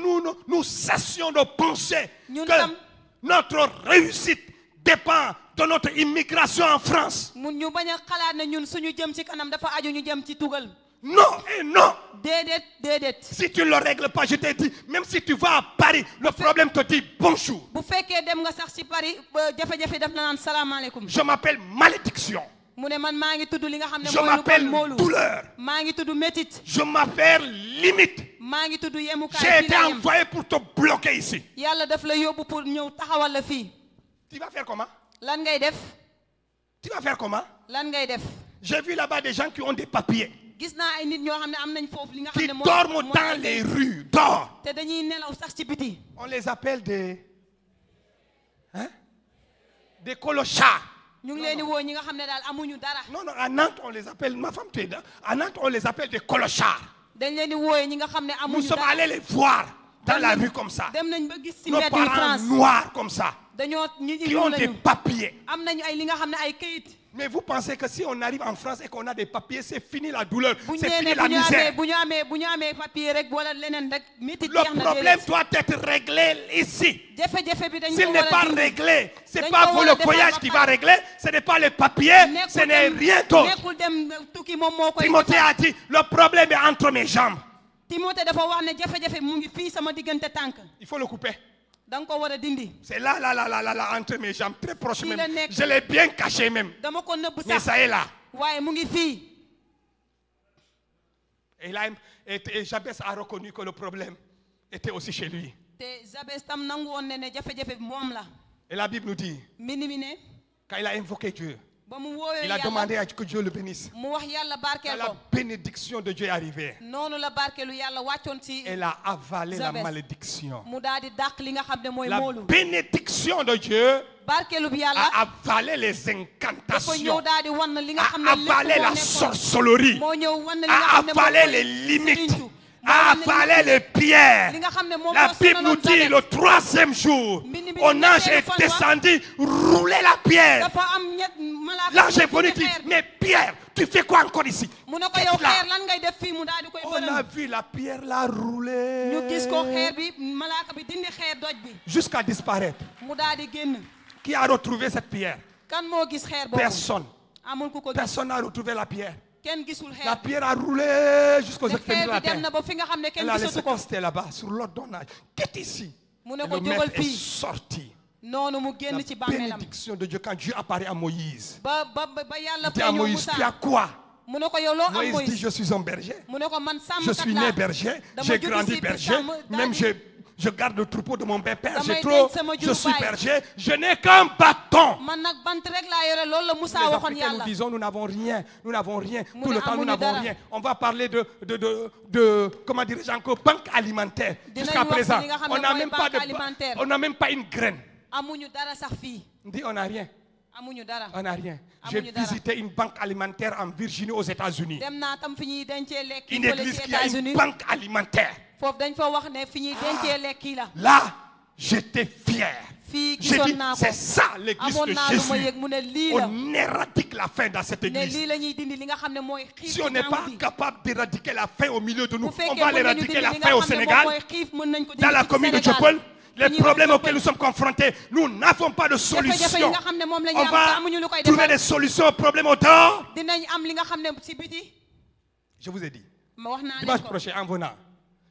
nous cessions de penser Ñun que tam- notre réussite dépend de notre immigration en France. mun ñu bañ a xalaat ne ñun suñu jëm ci kanam dafa aju ñu jëm ci tugal. Non et non. déedéet. Si tu ne le règles pas, je te dis, même si tu vas à Paris, le problème te dit bonjour. bu fekkee dem nga sax ci Paris ba jafe-jafe daf la naan salaamaaleykum. Je m'appelle malédiction. mu ne man maa ngi tudd li nga xam ne Je mooy lu m'appelle bon moolu. douleur. maa ngi tudd métit. Je m'appelle limite. maa ngi tudd yemukaay. J'ai fii été la yem. envoyé pour te bloquer ici. yàlla daf la yóbbu pour ñëw taxawal la fii. Tu vas faire comment? lan ngay def. Tu vas faire comment? lan ngay def. J'ai vu là-bas des gens qui ont des papiers, gis naa ay nit ñoo xam ne am nañ foofu li nga xam qui ne mooy dorment mooy dans les rues, dehors. te dañuy nelaw sax ci biti. On les appelle des colochards. ñu ngi leen di woo ñi nga xam ne daal amuñu dara. Non, non, à Nantes, on les appelle, ma femme, tu es là. À Nantes, on les appelle des colochards. dañ leen di wooyee ñi nga xam ne Nous amuñu sommes dara. allés les voir dans la rue comme ça. dem nañ ba gis ci Nos mbedd yi parents France noirs comme ça, dañoo ñi qui ont des lañu papiers. am nañu ay li nga xam ne ay këyit. Mais vous pensez que si on arrive en France et qu'on a des papiers, c'est fini la douleur, bu ñu c'est nee fini ne la misère. bu ñu amee papier rek wala leneen rek métit Le jeex na problème déedéet. doit être réglé ici. jafe-jafe bi dañ S'il ko n'est war pas a dindi. réglé, ce n'est Dañ pas ko vous war le a defar voyage ba qui pare. va régler, ce n'est pas les papiers, ce Nekkul n'est dem- rien d'autre. nekkul dem tukki moom moo koy Timothée defar. a dit, le problème est entre mes jambes. Timothée dafa wax ne jafe-jafe mu ngi fii sama diggante tànk. Il faut le couper. da nga ko war a dindi. C'est là, entre mes jambes, très proche Fii même. la nekk. Je l'ai bien caché même. dama ko nëbb Mais sax ça est là. waaye mu ngi fii. Et là, et Jabès a reconnu que le problème était aussi chez lui. te Jabès tam nangu woon ne jafe-jafe bi moom la. Et la Bible nous dit, mbind mi ne quand il a invoqué Dieu, ba mu woowee il a yàlla demandé à que Dieu le bénisse. mu wax yàlla Quand barkeel la ko. bénédiction de Dieu est arrivée, noonu la barkeelu yàlla wàccoon ci elle a avalé la Jabès. malédiction. mu daal di dàq li nga xam ne mooy La moolu. bénédiction de Dieu barkeelu bi yàlla a avalé les dafa incantations, ñëw daal di wan li nga a xam ne avalé lépp la moo nekkoon. sorcellerie, moo ñëw wan li nga a xam ne avalé moom les mooy limites, sëriñtu. a moo avalé les pierres. li nga xam ne moom La moo Bible sonaloon nous dit, Jabès. le troisième jour, Mbind mi un ange ñetteelu est fan wa. descendu, roulait la pierre. dafa am malaaka L'ange est bu venu dindi dire, xeer. mais Pierre, tu fais quoi encore ici? mu ne ko Qu'est-ce yow là? xeer lan ngay def fii mu daal di koy On a bërëm. vu la pierre là rouler ñu gis ko xeer bi malaaka bi dindi xeer doj bi jusqu'à disparaître. mu daal di génn. Qui a retrouvé cette pierre? kan moo gis xeer boobu. Personne. Personne n'a retrouvé la pierre. La pierre a roulé jusqu'aux extrémités de la terre. Elle a laissé rester là-bas, sur l'ordonnage. Qu'est ici? Le maître est sorti. La bénédiction de Dieu quand Dieu apparaît à Moïse. Il dit à Moïse, tu as quoi? Moïse dit, je suis un berger. Je suis né berger. J'ai grandi berger. Même je garde le troupeau de mon père. J'ai trop. Je suis berger. Je n'ai qu'un bâton. Les Africains nous disons, nous n'avons rien. Nous n'avons rien. Tout le temps, nous n'avons rien. On va parler de comment dirais-je encore, banque alimentaire. Jusqu'à présent, on n'a même pas une graine. On dit, on n'a rien. On n'a rien. J'ai visité une banque alimentaire en Virginie aux États-Unis. Une église qui a une banque alimentaire. Là, j'étais fier. J'ai dit, c'est ça l'église de Jésus. On éradique la faim dans cette église. Si on n'est pas capable d'éradiquer la faim au milieu de nous, on va l'éradiquer la faim au Sénégal, dans la commune de Djokol. Les problèmes auxquels nous sommes confrontés, nous n'avons pas de solution. On va trouver des solutions aux problèmes au dehors. Je vous ai dit, dimanche prochain en venant,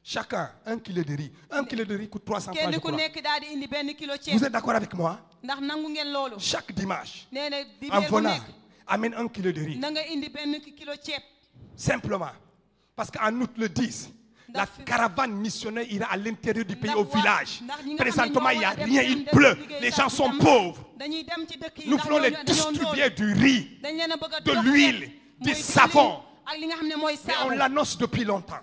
chacun 1 kilo de riz. 1 kilo de riz coûte 300 francs, je crois. Vous êtes d'accord avec moi? Chaque dimanche, en venant, amène 1 kilo de riz. Simplement. Parce qu'en août le 10, la caravane missionnaire ira à l'intérieur du pays, au village. Présentement, il n'y a rien, il pleut. Les gens sont pauvres. Nous voulons les distribuer du riz, de l'huile, du savon. Mais on l'annonce depuis longtemps.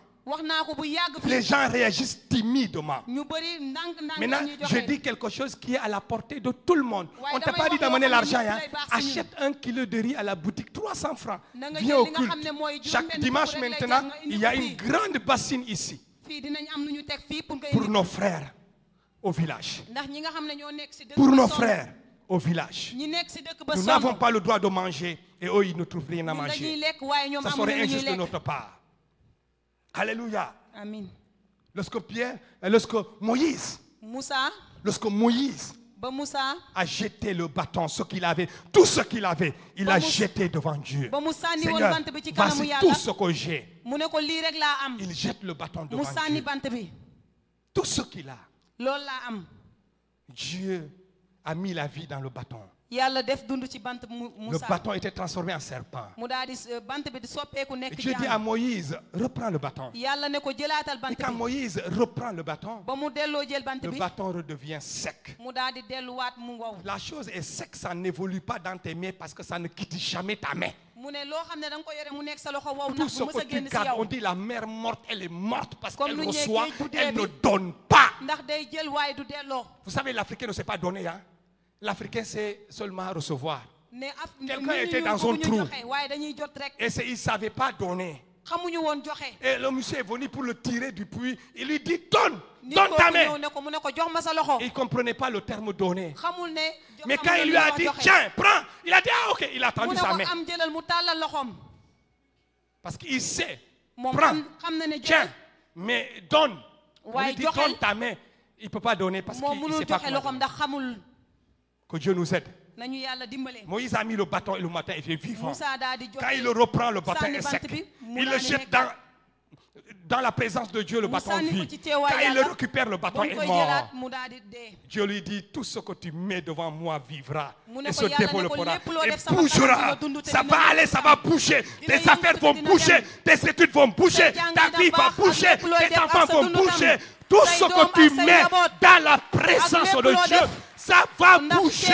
Les gens réagissent timidement. Maintenant, je dis quelque chose qui est à la portée de tout le monde. On ne t'a pas dit d'amener l'argent. Hein? Achète 1 kilo de riz à la boutique, 300 francs. Viens au culte. Chaque dimanche maintenant, il y a une grande bassine ici pour nos frères au village. Pour nos frères au village. Nous n'avons pas le droit de manger et eux, ils ne trouvent rien à manger. Ça serait injuste de notre part. Alléluia. Amen. Lorsque Moïse a jeté le bâton, tout ce qu'il avait, il a jeté devant Dieu. Seigneur, voici tout ce que j'ai. Il jette le bâton devant Dieu. Tout ce qu'il a. Dieu a mis la vie dans le bâton. Le bâton était transformé en serpent. Et Dieu dit à Moïse, reprends le bâton. Et quand Moïse reprend le bâton redevient sec. La chose est sec, ça n'évolue pas dans tes mains parce que ça ne quitte jamais ta main. Tout ce que tu gardes, on dit la mère morte, elle est morte parce qu'elle reçoit, elle ne donne pas. Vous savez, l'Africain ne sait pas donner, hein? L'Africain sait seulement recevoir. Quelqu'un était dans un trou et il ne savait pas donner. Et le monsieur est venu pour le tirer du puits. Il lui dit, donne ta main. Il ne comprenait pas le terme donner. Mais quand il lui a dit, tiens, prends, il a dit, ah ok, il a tendu sa main. Parce qu'il sait, prends, tiens, mais donne. On lui dit, donne ta main. Il ne peut pas donner parce qu'il ne sait pas comment. Que Dieu nous aide. Moïse a mis le bâton et le matin il est vivant. Quand il reprend, le bâton est sec. Il le jette dans la présence de Dieu, le bâton vit. Quand il le récupère, le bâton est mort. Dieu lui dit, tout ce que tu mets devant moi vivra et se développera et bougera. Ça va aller, ça va bouger. Tes affaires vont bouger, tes études vont bouger, ta vie va bouger, tes enfants vont bouger. Tout ce que tu mets dans la présence de Dieu, ça va bouger.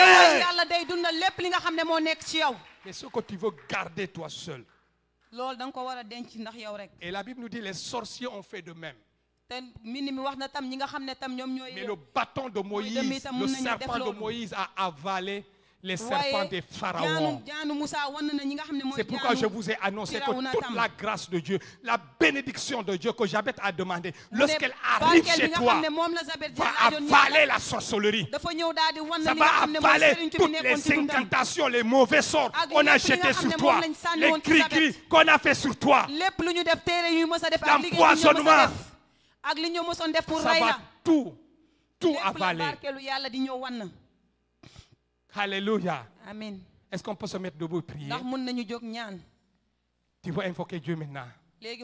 Mais ce que tu veux garder toi seul. Et la Bible nous dit les sorciers ont fait de même. Mais le bâton de Moïse, le serpent de Moïse a avalé les serpents des pharaons. C'est pourquoi je vous ai annoncé que toute la grâce de Dieu, la bénédiction de Dieu que Jabet a demandé, lorsqu'elle arrive chez toi, va avaler la sorcellerie. Ça va avaler toutes les incantations, les mauvais sorts qu'on a jetés sur toi, les cris qu'on a fait sur toi, l'empoisonnement. Ça va tout avaler. Alléluia. Amen. Est-ce qu'on peut se mettre debout et prier? Tu vas invoquer Dieu maintenant. Tu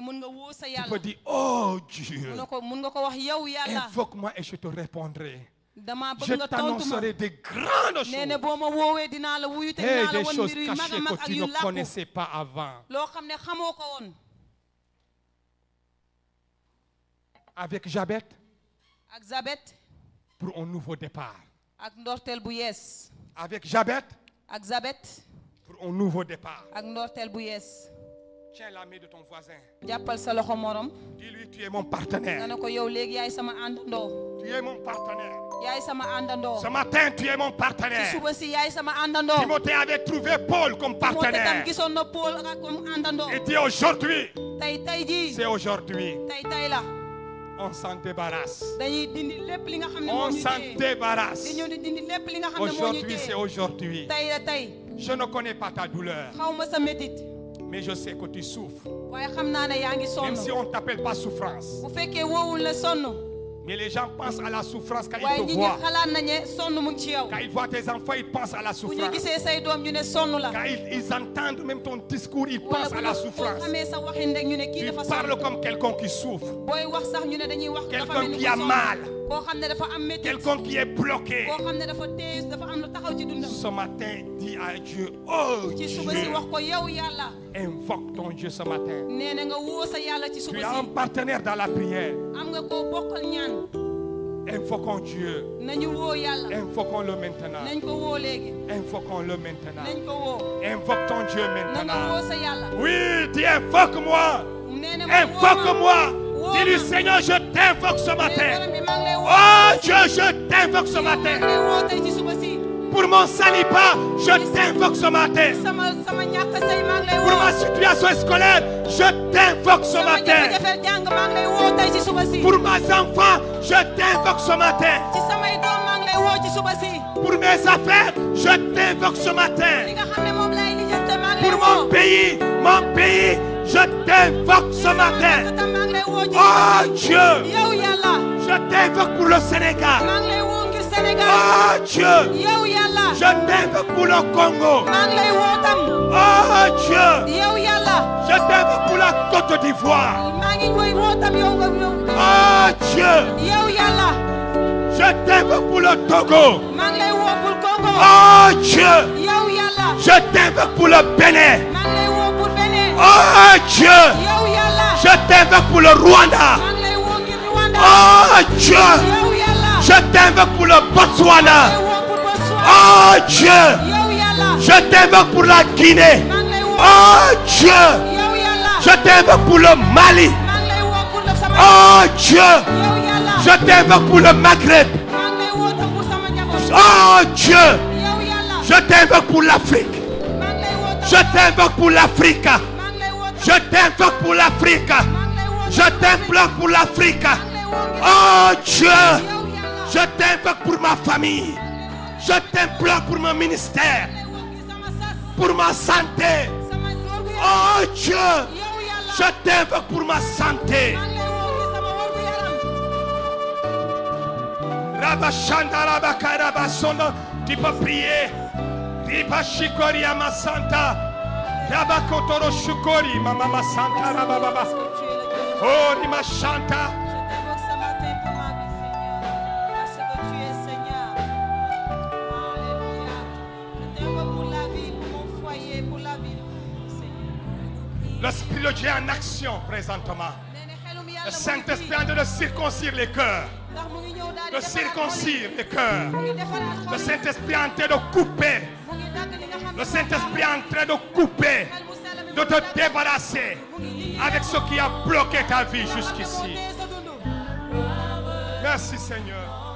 peux dire, oh Dieu, invoque-moi et je te répondrai. Je t'annoncerai des grandes choses. Et des choses cachées que tu ne connaissais pas avant. Avec Jabet, pour un nouveau départ. Avec Jabet, pour un nouveau départ. Tiens la main de ton voisin. Dis-lui, tu es mon partenaire. Tu es mon partenaire. Ce matin, tu es mon partenaire. Timothée avait trouvé Paul comme partenaire. Et dit aujourd'hui, c'est aujourd'hui. On s'en débarrasse. On s'en débarrasse. Aujourd'hui, c'est aujourd'hui. Je ne connais pas ta douleur. Mais je sais que tu souffres. Même si on ne t'appelle pas souffrance. Mais les gens pensent à la souffrance quand ils te voient. Quand ils voient tes enfants, ils pensent à la souffrance. Quand ils entendent même ton discours, ils pensent à la souffrance. Tu parles comme quelqu'un qui souffre. Quelqu'un qui a mal. Quelqu'un qui est bloqué. Ce matin, dis à Dieu, oh Dieu, invoque ton Dieu ce matin. Tu es un partenaire dans la prière. Invoquons Dieu. Invoquons-le maintenant. Invoquons-le maintenant. Invoque ton Dieu maintenant. Oui, dis invoque-moi. Invoque-moi. Dis-lui, Seigneur, je t'invoque ce matin. Oh Dieu, je t'invoque ce matin. Pour mon célibat, je t'invoque ce matin. Pour ma situation scolaire, je t'invoque ce matin. Pour mes enfants, je t'invoque ce matin. Pour mes affaires, je t'invoque ce matin. Pour mon pays, je t'invoque ce matin. Oh Dieu, je t'invoque pour le Sénégal. Oh Dieu, je t'invoque pour le Congo. Oh Dieu, je t'invoque pour la Côte d'Ivoire. Oh Dieu, je t'invoque pour le Togo. Oh Dieu, je t'invoque pour le Bénin. Oh Dieu, je t'invoque pour le Rwanda. Oh Dieu, je t'invoque pour le Botswana. Oh Dieu, je t'invoque pour la Guinée. Oh Dieu, je t'invoque pour le Mali. Oh Dieu, je t'invoque pour le Maghreb. Oh Dieu, je t'invoque pour l'Afrique. Je t'invoque pour l'Afrique. Je t'invoque pour l'Afrique. Je t'implore pour l'Afrique. Oh Dieu, je t'invoque pour ma famille. Je t'implore pour mon ministère. Pour ma santé. Oh Dieu, je t'invoque pour ma santé. Tu peux prier. Riba Shikori Amasanta. Raba Kotoro Shukori Mama Santa Rababa. Oh Rima Shanta. L'Esprit de Dieu est en action présentement. Le Saint-Esprit est en train de circoncire les cœurs. De circoncire les cœurs. Le Saint-Esprit est en train de couper. Le Saint-Esprit est en train de couper. De te débarrasser avec ce qui a bloqué ta vie jusqu'ici. Merci Seigneur.